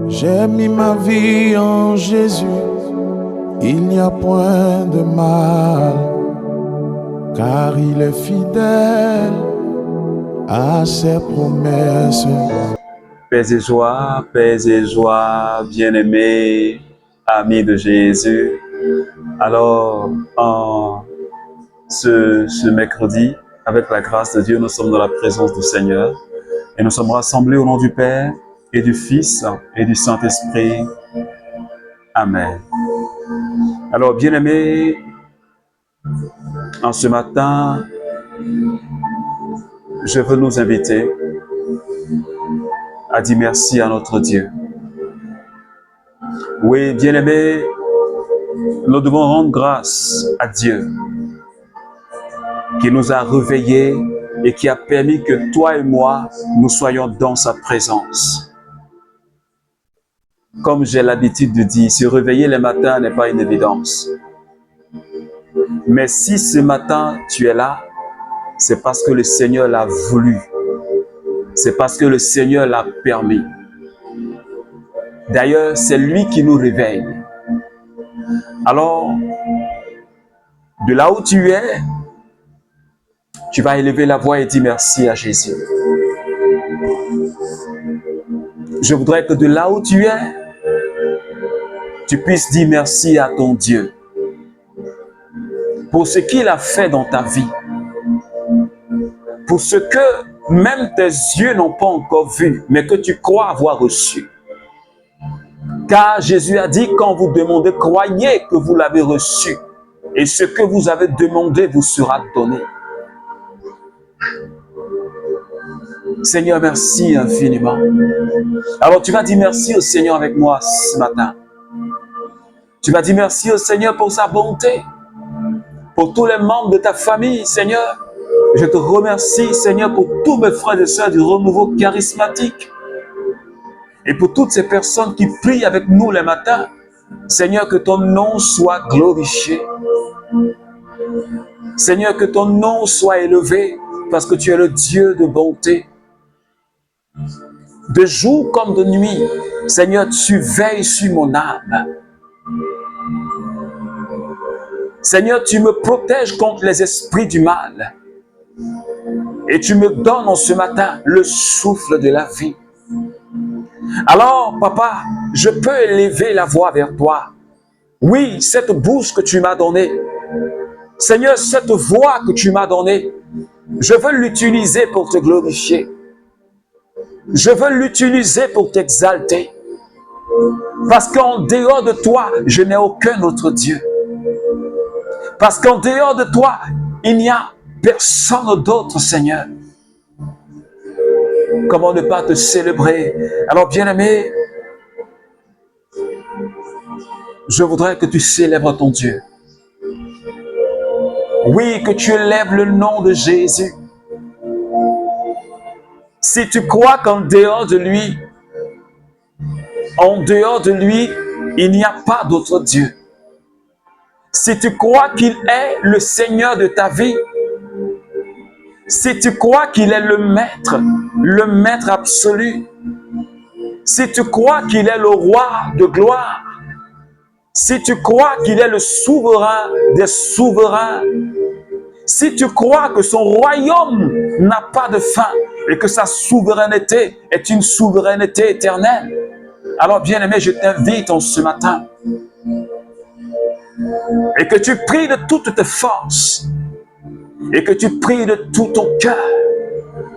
J'ai mis ma vie en Jésus, il n'y a point de mal, car il est fidèle à ses promesses. Paix et joie, bien-aimés, amis de Jésus. Alors, en ce mercredi, avec la grâce de Dieu, nous sommes dans la présence du Seigneur et nous sommes rassemblés au nom du Père et du Fils et du Saint-Esprit. Amen. Alors, bien-aimés, en ce matin, je veux nous inviter à dire merci à notre Dieu. Oui, bien-aimés, nous devons rendre grâce à Dieu qui nous a réveillés et qui a permis que toi et moi, nous soyons dans sa présence. Comme j'ai l'habitude de dire, se réveiller le matin n'est pas une évidence. Mais si ce matin tu es là, c'est parce que le Seigneur l'a voulu. C'est parce que le Seigneur l'a permis. D'ailleurs, c'est lui qui nous réveille. Alors, de là où tu es, tu vas élever la voix et dire merci à Jésus. Je voudrais que de là où tu es, tu puisses dire merci à ton Dieu pour ce qu'il a fait dans ta vie, pour ce que même tes yeux n'ont pas encore vu, mais que tu crois avoir reçu. Car Jésus a dit, quand vous demandez, croyez que vous l'avez reçu, et ce que vous avez demandé vous sera donné. Seigneur, merci infiniment. Alors tu vas dire merci au Seigneur avec moi ce matin. Tu vas dire merci au Seigneur pour sa bonté, pour tous les membres de ta famille, Seigneur. Je te remercie, Seigneur, pour tous mes frères et sœurs du renouveau charismatique et pour toutes ces personnes qui prient avec nous les matins. Seigneur, que ton nom soit glorifié. Seigneur, que ton nom soit élevé parce que tu es le Dieu de bonté. De jour comme de nuit, Seigneur, tu veilles sur mon âme. Seigneur, tu me protèges contre les esprits du mal. Et tu me donnes en ce matin le souffle de la vie. Alors, Papa, je peux élever la voix vers toi. Oui, cette bouche que tu m'as donnée, Seigneur, cette voix que tu m'as donnée, je veux l'utiliser pour te glorifier. Je veux l'utiliser pour t'exalter. Parce qu'en dehors de toi, je n'ai aucun autre Dieu. Parce qu'en dehors de toi, il n'y a personne d'autre, Seigneur. Comment ne pas te célébrer? Alors, bien-aimé, je voudrais que tu célèbres ton Dieu. Oui, que tu élèves le nom de Jésus. Si tu crois qu'en dehors de lui, il n'y a pas d'autre Dieu. Si tu crois qu'il est le Seigneur de ta vie, si tu crois qu'il est le maître absolu, si tu crois qu'il est le roi de gloire, si tu crois qu'il est le souverain des souverains, si tu crois que son royaume n'a pas de fin et que sa souveraineté est une souveraineté éternelle, alors bien-aimé, je t'invite en ce matin et que tu pries de toutes tes forces et que tu pries de tout ton cœur.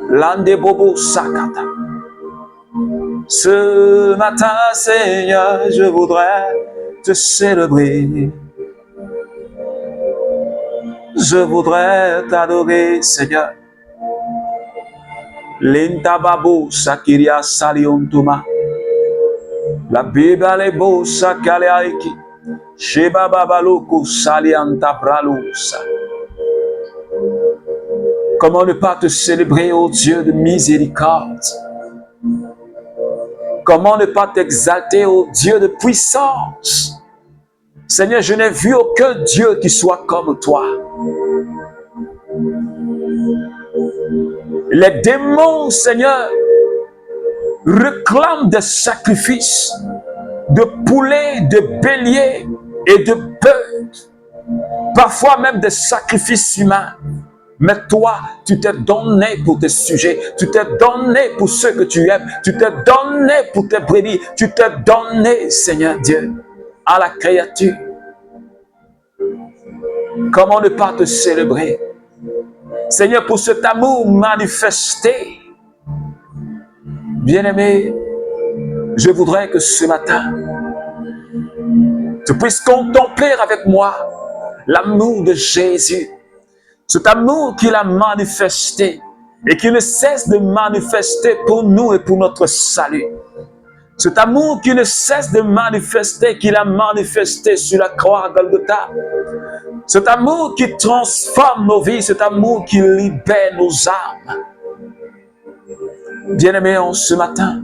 Lande bobo sakata. Ce matin, Seigneur, je voudrais te célébrer. Je voudrais t'adorer, Seigneur. L'intababo sakiria saliontuma. La Bible est beau sakaleaiki. Sheba babaloko salianta pralusa. Comment ne pas te célébrer, ô Dieu de miséricorde? Comment ne pas t'exalter, ô Dieu de puissance? Seigneur, je n'ai vu aucun Dieu qui soit comme toi. Les démons, Seigneur, réclament des sacrifices de poulets, de béliers et de bœufs, parfois même des sacrifices humains. Mais toi, tu t'es donné pour tes sujets, tu t'es donné pour ceux que tu aimes, tu t'es donné pour tes brebis, tu t'es donné, Seigneur Dieu, à la créature. Comment ne pas te célébrer, Seigneur, pour cet amour manifesté. Bien-aimé, je voudrais que ce matin, tu puisses contempler avec moi l'amour de Jésus, cet amour qu'il a manifesté et qui ne cesse de manifester pour nous et pour notre salut. Cet amour qui ne cesse de manifester, qu'il a manifesté sur la croix à Golgotha. Cet amour qui transforme nos vies, cet amour qui libère nos âmes. Bien-aimé, en ce matin,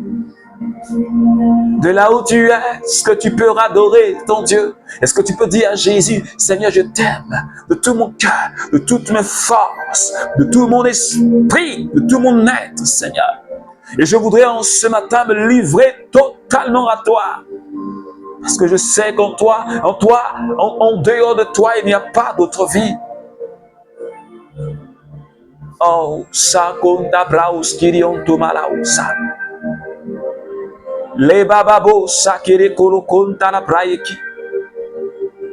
de là où tu es, est-ce que tu peux adorer ton Dieu? Est-ce que tu peux dire à Jésus, Seigneur, je t'aime de tout mon cœur, de toutes mes forces, de tout mon esprit, de tout mon être, Seigneur. Et je voudrais en ce matin me livrer totalement à toi. Parce que je sais qu'en toi, en dehors de toi, il n'y a pas d'autre vie. Oh, sa konta braus kirion tomalausa. Le bababo sakere kolo konta la braiki.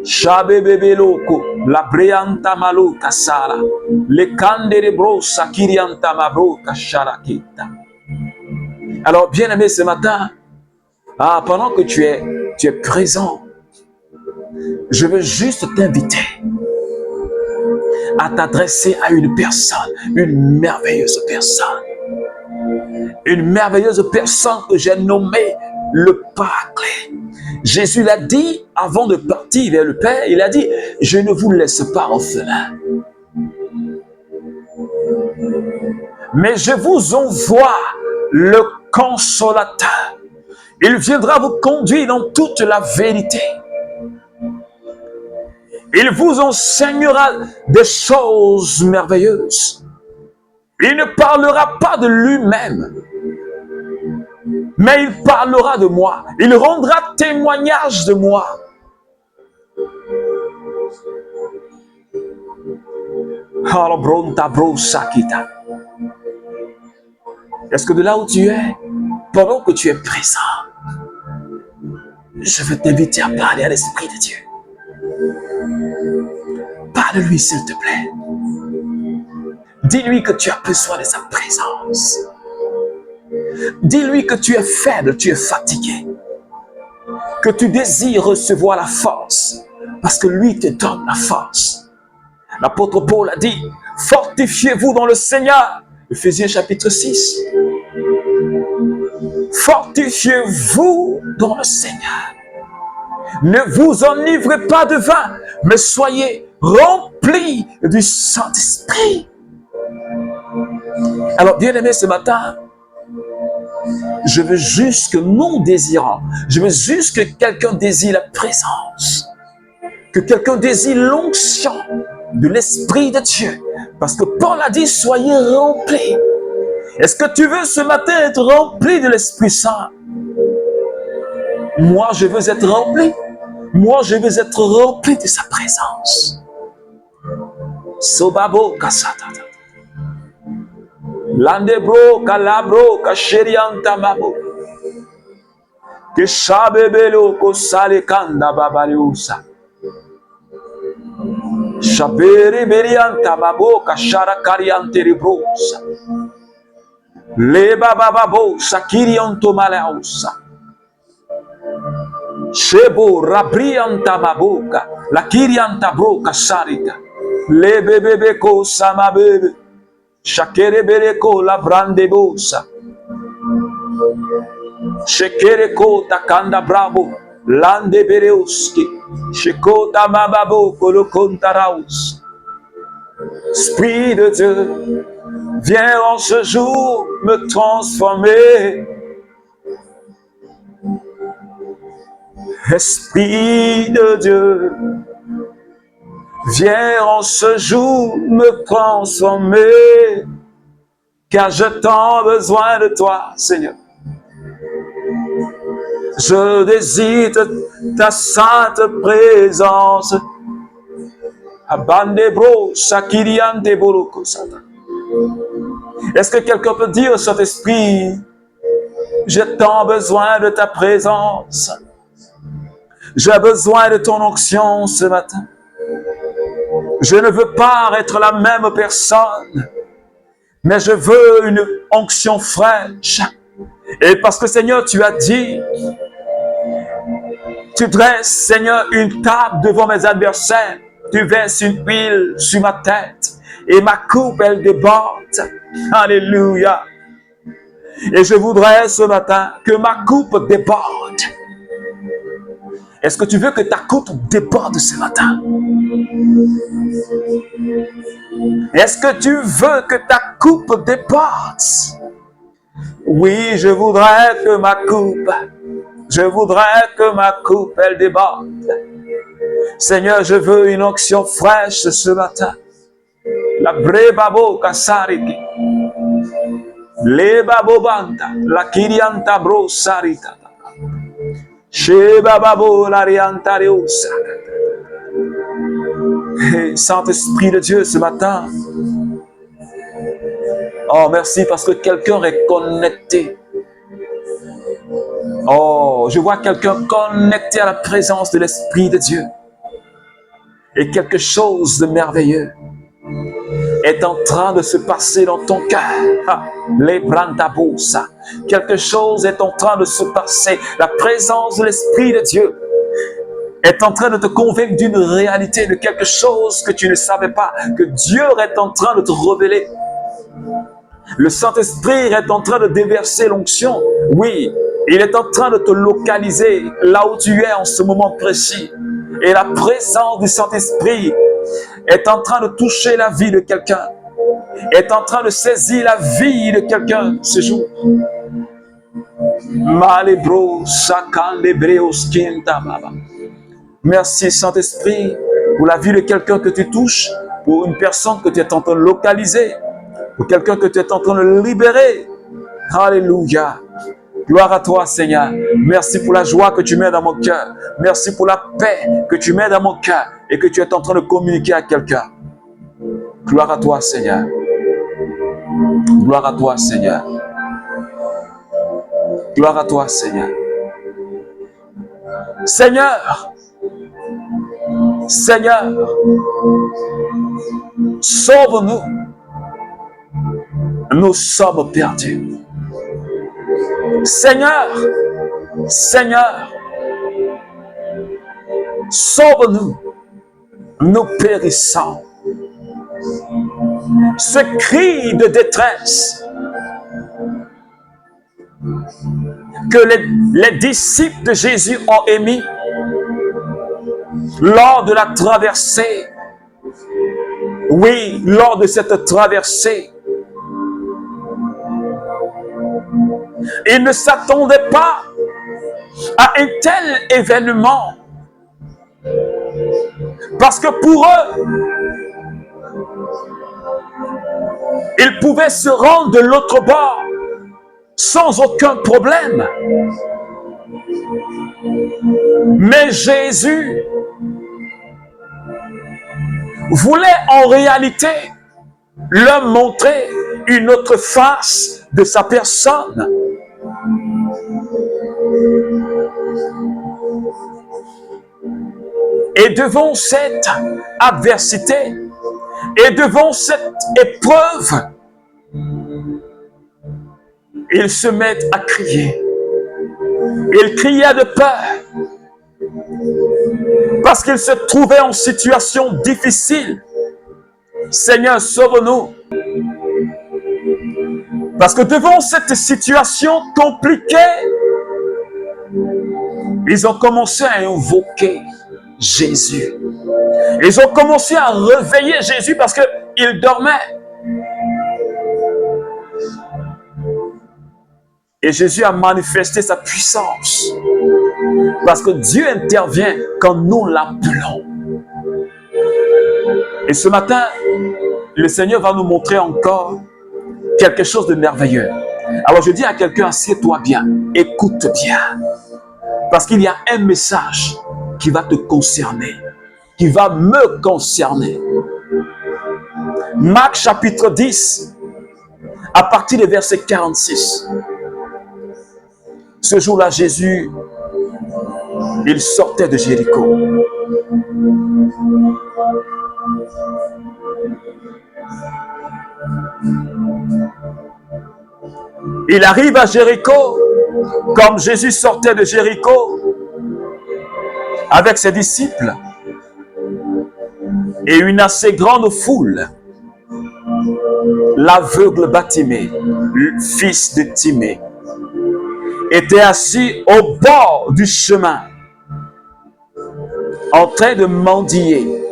Shabe bebe loko, la breanta maluka sala. Le kandere bro sakirianta mabro kasharakita. Alors, bien-aimé, ce matin, pendant que tu es présent, je veux juste t'inviter à t'adresser à une personne, une merveilleuse personne que j'ai nommée le Paraclet. Jésus l'a dit avant de partir vers le Père, il a dit, je ne vous laisse pas orphelins, mais je vous envoie le Consolateur. Il viendra vous conduire dans toute la vérité. Il vous enseignera des choses merveilleuses. Il ne parlera pas de lui-même, mais il parlera de moi. Il rendra témoignage de moi. Est-ce que de là où tu es, pendant que tu es présent, je veux t'inviter à parler à l'Esprit de Dieu. Parle-lui, s'il te plaît. Dis-lui que tu as besoin de sa présence. Dis-lui que tu es faible, tu es fatigué. Que tu désires recevoir la force, parce que lui te donne la force. L'apôtre Paul a dit, fortifiez-vous dans le Seigneur. Ephésiens chapitre 6. Fortifiez-vous dans le Seigneur. Ne vous enivrez pas de vin, mais soyez remplis du Saint-Esprit. Alors, bien-aimé, ce matin, je veux juste que nous désirons, je veux juste que quelqu'un désire la présence, que quelqu'un désire l'onction de l'Esprit de Dieu. Parce que Paul a dit, soyez remplis. Est-ce que tu veux ce matin être rempli de l'Esprit Saint? Moi, je veux être rempli. Moi, je veux être rempli de sa présence. Sobabo kasatata. Landebro kalabro kasherianta mabo. Keshabebelo kosale kanda babaliusa. Shabere berianta mabo kashara kariante ribrosa. Le bababo sakirianto malausa. Shebo rabrianta maboka, la kirianta broka sarika, le bebebeko samabebe, shakere bereko la brande bosa, shekereko takanda bravo, lande bereuski, shekota mababo kolokontaraus. Esprit de Dieu, viens en ce jour me transformer. Esprit de Dieu, viens en ce jour me transformer, car j'ai tant besoin de toi, Seigneur. Je désire ta sainte présence. Est-ce que quelqu'un peut dire au Saint-Esprit, j'ai tant besoin de ta présence. J'ai besoin de ton onction ce matin. Je ne veux pas être la même personne, mais je veux une onction fraîche. Et parce que Seigneur, tu as dit, tu dresses, Seigneur, une table devant mes adversaires. Tu verses une huile sur ma tête et ma coupe, elle déborde. Alléluia. Et je voudrais ce matin que ma coupe déborde. Est-ce que tu veux que ta coupe déborde ce matin? Est-ce que tu veux que ta coupe déborde? Oui, je voudrais que ma coupe, elle déborde. Seigneur, je veux une onction fraîche ce matin. La brebabo kasariki. Le babo banda. La kirianta bro sarita. Sheba babo la rianta reusa. Saint-Esprit de Dieu ce matin. Oh, merci parce que quelqu'un est connecté. Oh, je vois quelqu'un connecté à la présence de l'Esprit de Dieu. Et quelque chose de merveilleux est en train de se passer dans ton cœur. Les brandabosa. Quelque chose est en train de se passer. La présence de l'Esprit de Dieu est en train de te convaincre d'une réalité, de quelque chose que tu ne savais pas, que Dieu est en train de te révéler. Le Saint-Esprit est en train de déverser l'onction. Oui, il est en train de te localiser là où tu es en ce moment précis. Et la présence du Saint-Esprit est en train de toucher la vie de quelqu'un, est en train de saisir la vie de quelqu'un ce jour. Merci Saint-Esprit pour la vie de quelqu'un que tu touches, pour une personne que tu es en train de localiser, pour quelqu'un que tu es en train de libérer. Alléluia. Gloire à toi, Seigneur. Merci pour la joie que tu mets dans mon cœur. Merci pour la paix que tu mets dans mon cœur et que tu es en train de communiquer à quelqu'un. Gloire à toi, Seigneur. Gloire à toi, Seigneur. Gloire à toi, Seigneur. Seigneur, Seigneur, sauve-nous. Nous sommes perdus. Seigneur, Seigneur, sauve-nous, nous périssons. Ce cri de détresse que les disciples de Jésus ont émis lors de la traversée, oui, lors de cette traversée, ils ne s'attendaient pas à un tel événement. Parce que pour eux, ils pouvaient se rendre de l'autre bord sans aucun problème. Mais Jésus voulait en réalité leur montrer une autre face de sa personne. Et devant cette adversité, et devant cette épreuve, ils se mettent à crier. Ils criaient de peur, parce qu'ils se trouvaient en situation difficile. Seigneur, sauve-nous. Parce que devant cette situation compliquée, ils ont commencé à invoquer Jésus. Ils ont commencé à réveiller Jésus parce qu'il dormait. Et Jésus a manifesté sa puissance. Parce que Dieu intervient quand nous l'appelons. Et ce matin, le Seigneur va nous montrer encore quelque chose de merveilleux. Alors je dis à quelqu'un, assieds-toi bien, écoute bien. Parce qu'il y a un message qui va te concerner, qui va me concerner. Marc chapitre 10, à partir du verset 46. Ce jour-là, Jésus, il sortait de Jéricho. Il arrive à Jéricho, comme Jésus sortait de Jéricho avec ses disciples et une assez grande foule. L'aveugle Bartimée, fils de Timée, était assis au bord du chemin, en train de mendier.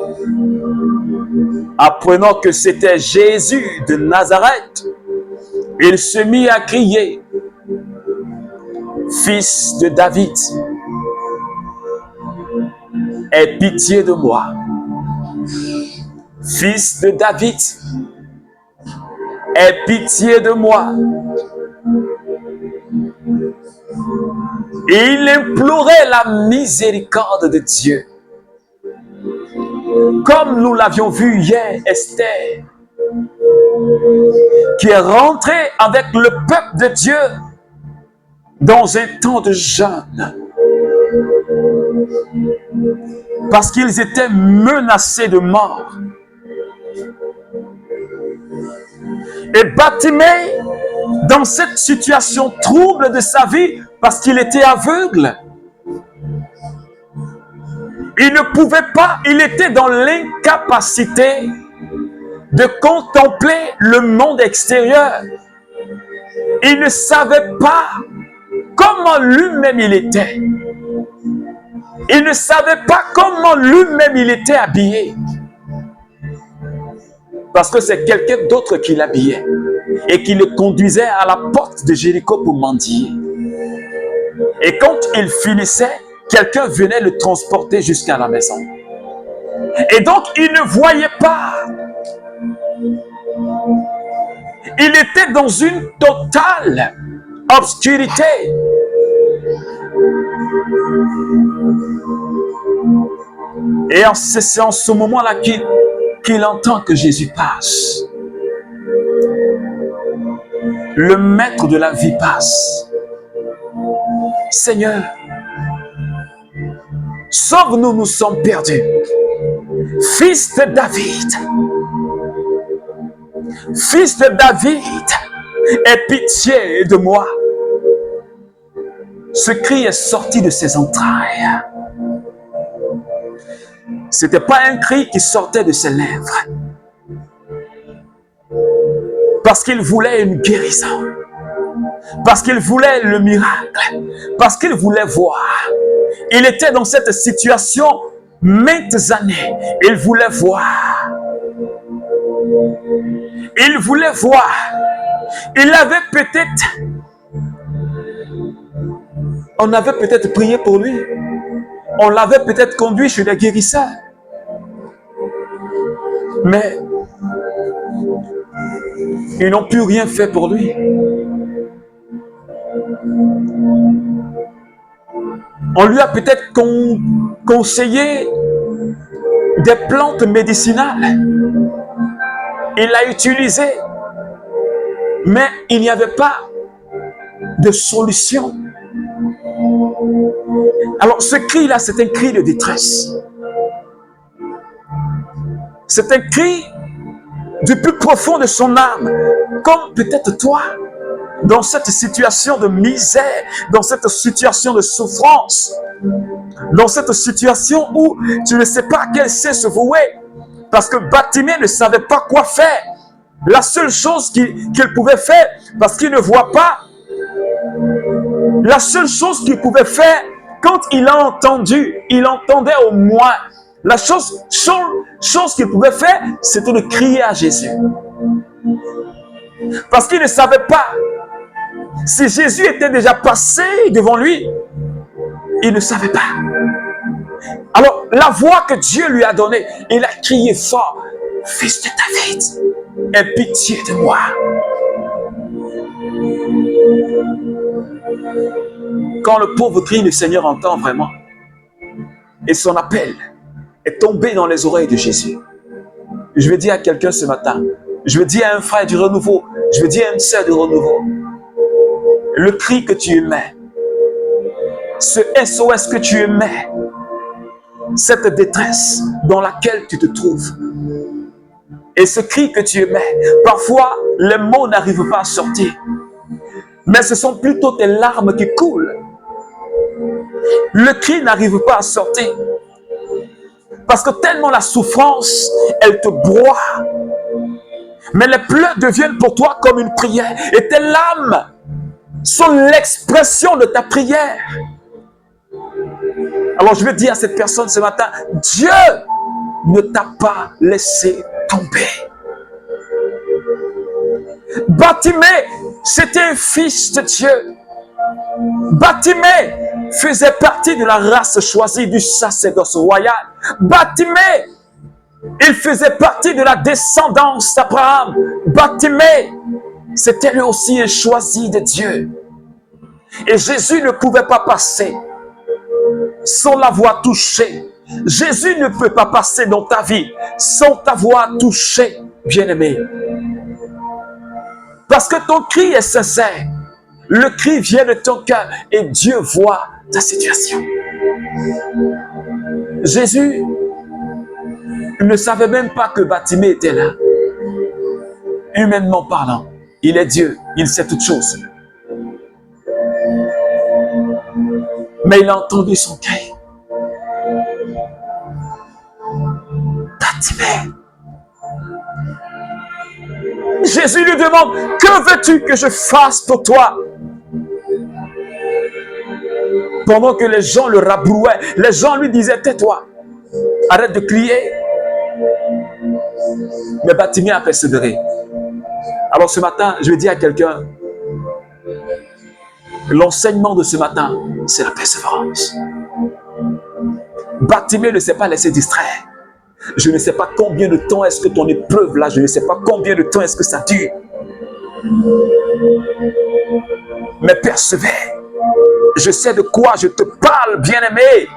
Apprenant que c'était Jésus de Nazareth, il se mit à crier, « Fils de David, aie pitié de moi. Fils de David, aie pitié de moi. » Et il implorait la miséricorde de Dieu. Comme nous l'avions vu hier, Esther, qui est rentrée avec le peuple de Dieu dans un temps de jeûne, parce qu'ils étaient menacés de mort. Et Bartimée, dans cette situation trouble de sa vie, parce qu'il était aveugle, il ne pouvait pas, il était dans l'incapacité de contempler le monde extérieur. Il ne savait pas comment lui-même il était. Il ne savait pas comment lui-même il était habillé. Parce que c'est quelqu'un d'autre qui l'habillait et qui le conduisait à la porte de Jéricho pour mendier. Et quand il finissait, quelqu'un venait le transporter jusqu'à la maison. Et donc, il ne voyait pas. Il était dans une totale obscurité. Et c'est en ce moment-là qu'il entend que Jésus passe. Le maître de la vie passe. Seigneur, sauve-nous, nous sommes perdus. Fils de David, fils de David, aie pitié de moi. Ce cri est sorti de ses entrailles. Ce n'était pas un cri qui sortait de ses lèvres. Parce qu'il voulait une guérison. Parce qu'il voulait le miracle. Parce qu'il voulait voir. Il était dans cette situation maintes années. Il voulait voir. Il voulait voir. Il avait peut-être... On avait peut-être prié pour lui. On l'avait peut-être conduit chez les guérisseurs. Mais ils n'ont plus rien fait pour lui. On lui a peut-être conseillé des plantes médicinales. Il l'a utilisé. Mais il n'y avait pas de solution. Alors ce cri-là, c'est un cri de détresse. C'est un cri du plus profond de son âme. Comme peut-être toi, dans cette situation de misère, dans cette situation de souffrance, dans cette situation où tu ne sais pas à quel sein se vouer, parce que Bartimée ne savait pas quoi faire. La seule chose qu'il pouvait faire, parce qu'il ne voit pas, la seule chose qu'il pouvait faire, quand il a entendu, il entendait au moins, la chose qu'il pouvait faire, c'était de crier à Jésus. Parce qu'il ne savait pas si Jésus était déjà passé devant lui. Il ne savait pas. Alors, la voix que Dieu lui a donnée, il a crié fort, « Fils de David, aie pitié de moi. » quand le pauvre crie, le Seigneur entend vraiment. Et son appel est tombé dans les oreilles de Jésus. Je veux dire à quelqu'un ce matin, je veux dire à un frère du renouveau, je veux dire à une sœur du renouveau, le cri que tu émets, ce SOS que tu émets, cette détresse dans laquelle tu te trouves, et ce cri que tu émets, parfois les mots n'arrivent pas à sortir, mais ce sont plutôt tes larmes qui coulent. Le cri n'arrive pas à sortir, parce que tellement la souffrance, elle te broie. Mais les pleurs deviennent pour toi comme une prière. Et tes larmes sont l'expression de ta prière. Alors je veux dire à cette personne ce matin, Dieu ne t'a pas laissé tomber. Bartimée, c'était un fils de Dieu. Bartimée faisait partie de la race choisie du sacerdoce royal. Bartimée, il faisait partie de la descendance d'Abraham. Bartimée, c'était lui aussi un choisi de Dieu. Et Jésus ne pouvait pas passer sans l'avoir touché. Jésus ne peut pas passer dans ta vie sans t'avoir touché, bien-aimé. Parce que ton cri est sincère. Le cri vient de ton cœur et Dieu voit ta situation. Jésus ne savait même pas que Bartimée était là. Humainement parlant, il est Dieu, il sait toutes choses. Mais il a entendu son cri. Bartimée. Jésus lui demande, que veux-tu que je fasse pour toi? Pendant que les gens le rabrouaient, les gens lui disaient, tais-toi, arrête de crier. Mais Bartimée a persévéré. Alors ce matin, je vais dire à quelqu'un, l'enseignement de ce matin, c'est la persévérance. Bartimée ne s'est pas laissé distraire. Je ne sais pas combien de temps est-ce que ton épreuve là, je ne sais pas combien de temps est-ce que ça dure. Mais persévère. Je sais de quoi je te parle, bien-aimé.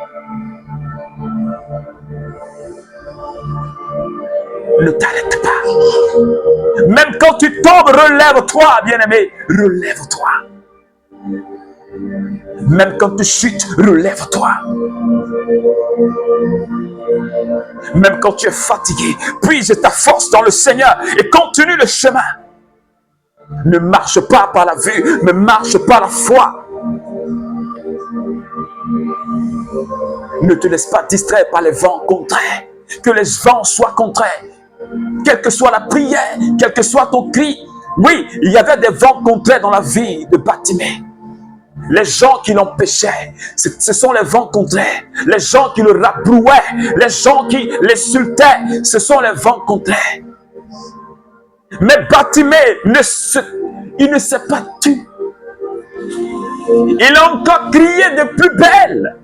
Ne t'arrête pas. Même quand tu tombes, relève-toi, bien-aimé. Relève-toi. Même quand tu chutes, relève-toi. Même quand tu es fatigué, puise ta force dans le Seigneur et continue le chemin. Ne marche pas par la vue, mais marche par la foi. Ne te laisse pas distraire par les vents contraires. Que les vents soient contraires. Quelle que soit la prière, quel que soit ton cri. Oui, il y avait des vents contraires dans la vie de Bartimée. Les gens qui l'empêchaient, ce sont les vents contraires. Les gens qui le rabrouaient, les gens qui l'insultaient, ce sont les vents contraires. Mais Bartimée, il ne s'est pas tu. Il a encore crié de plus belle.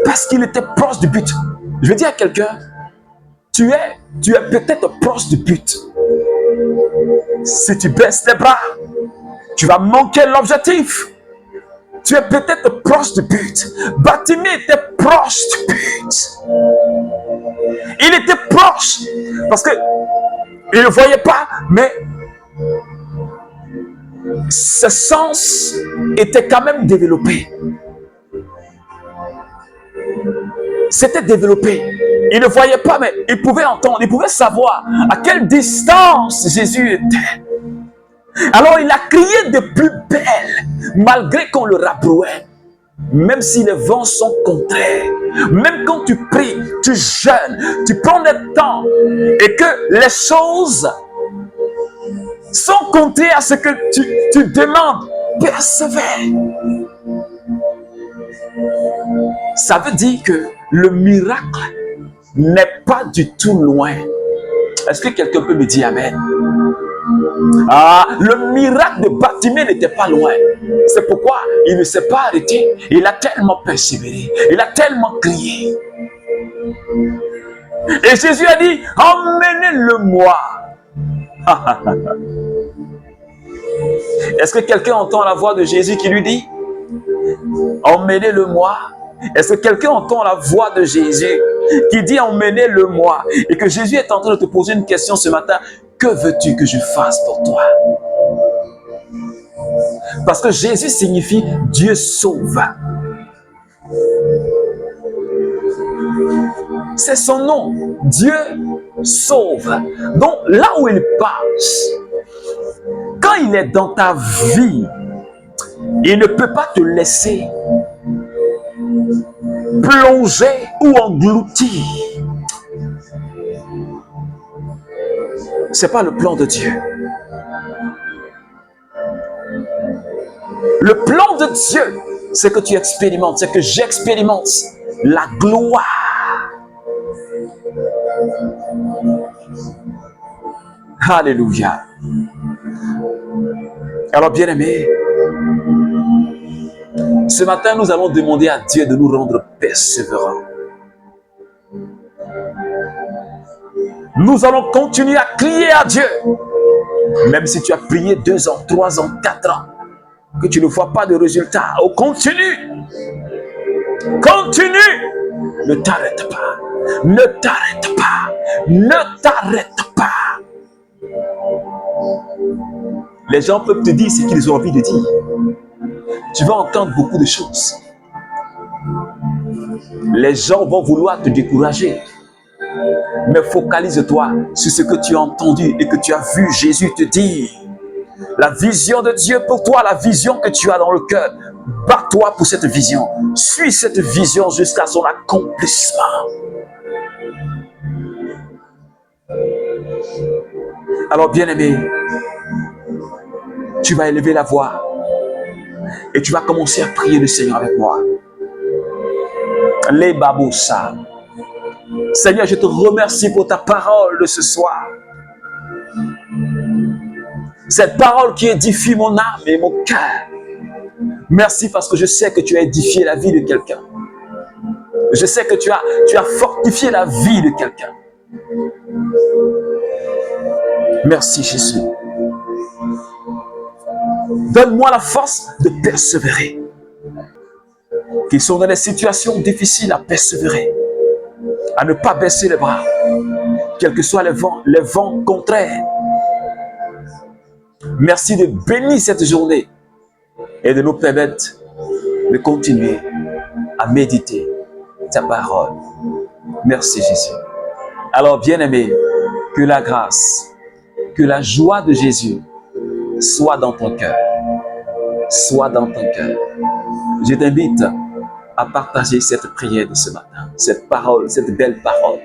Parce qu'il était proche du but. Je veux dire à quelqu'un, tu es peut-être proche du but. Si tu baisses les bras, tu vas manquer l'objectif. Tu es peut-être proche du but. Bartimée était proche du but. Il était proche. Parce que il ne voyait pas, mais ses sens étaient quand même développés. C'était développé. Il ne voyait pas, mais il pouvait entendre, il pouvait savoir à quelle distance Jésus était. Alors il a crié de plus belle, malgré qu'on le rabrouait. Même si les vents sont contraires, même quand tu pries, tu jeûnes, tu prends le temps et que les choses sont contraires à ce que tu demandes, persévère. Ça veut dire que le miracle n'est pas du tout loin. Est-ce que quelqu'un peut me dire amen? Ah, le miracle de Bartimée n'était pas loin. C'est pourquoi il ne s'est pas arrêté. Il a tellement persévéré. Il a tellement crié. Et Jésus a dit, emmenez-le-moi. Est-ce que quelqu'un entend la voix de Jésus qui lui dit, emmenez-le-moi? Est-ce que quelqu'un entend la voix de Jésus qui dit, emmenez-le-moi? Et que Jésus est en train de te poser une question ce matin, que veux-tu que je fasse pour toi? Parce que Jésus signifie Dieu sauve. C'est son nom, Dieu sauve. Donc là où il passe, quand il est dans ta vie, il ne peut pas te laisser plonger ou engloutir. C'est pas le plan de Dieu. Le plan de Dieu, c'est que tu expérimentes, c'est que j'expérimente la gloire. Alléluia. Alors, bien-aimés, ce matin, nous allons demander à Dieu de nous rendre persévérants. Nous allons continuer à crier à Dieu. Même si tu as prié 2 ans, 3 ans, 4 ans, que tu ne vois pas de résultat, oh, continue. Continue. Ne t'arrête pas. Ne t'arrête pas. Ne t'arrête pas. Les gens peuvent te dire ce qu'ils ont envie de dire. Tu vas entendre beaucoup de choses. Les gens vont vouloir te décourager. Mais focalise-toi sur ce que tu as entendu et que tu as vu Jésus te dire. La vision de Dieu pour toi, la vision que tu as dans le cœur. Bats-toi pour cette vision. Suis cette vision jusqu'à son accomplissement. Alors, bien-aimé, tu vas élever la voix et tu vas commencer à prier le Seigneur avec moi. Les baboussa. Seigneur, je te remercie pour ta parole de ce soir. Cette parole qui édifie mon âme et mon cœur. Merci parce que je sais que tu as édifié la vie de quelqu'un. Je sais que tu as fortifié la vie de quelqu'un. Merci Jésus. Donne-moi la force de persévérer. Qu'ils sont dans des situations difficiles à persévérer. À ne pas baisser les bras. Quels que soient les vents contraires. Merci de bénir cette journée et de nous permettre de continuer à méditer ta parole. Merci Jésus. Alors bien-aimé, que la grâce, que la joie de Jésus soit dans ton cœur. Soit dans ton cœur. Je t'invite à partager cette prière de ce matin, cette parole, cette belle parole.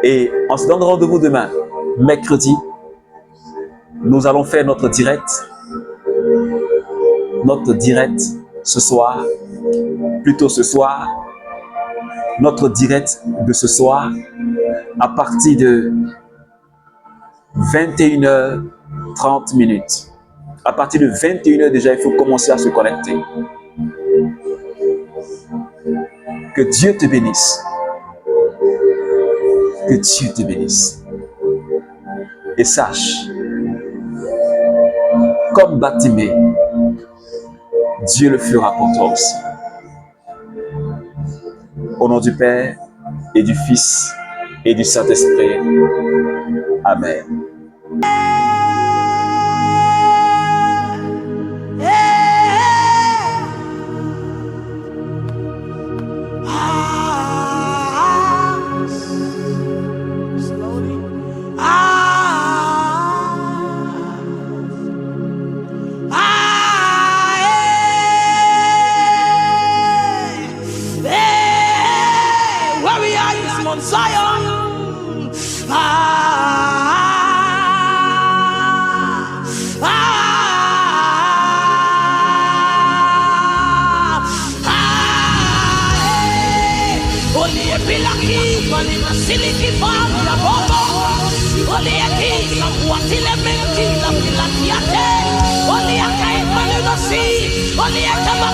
Et on se donne rendez-vous demain, mercredi. Nous allons faire notre direct ce soir, plutôt ce soir, notre direct de ce soir à partir de 21h30. À partir de 21h déjà, il faut commencer à se connecter. Que Dieu te bénisse. Que Dieu te bénisse. Et sache, comme Bartimée, Dieu le fera pour toi aussi. Au nom du Père et du Fils et du Saint-Esprit. Amen. Only a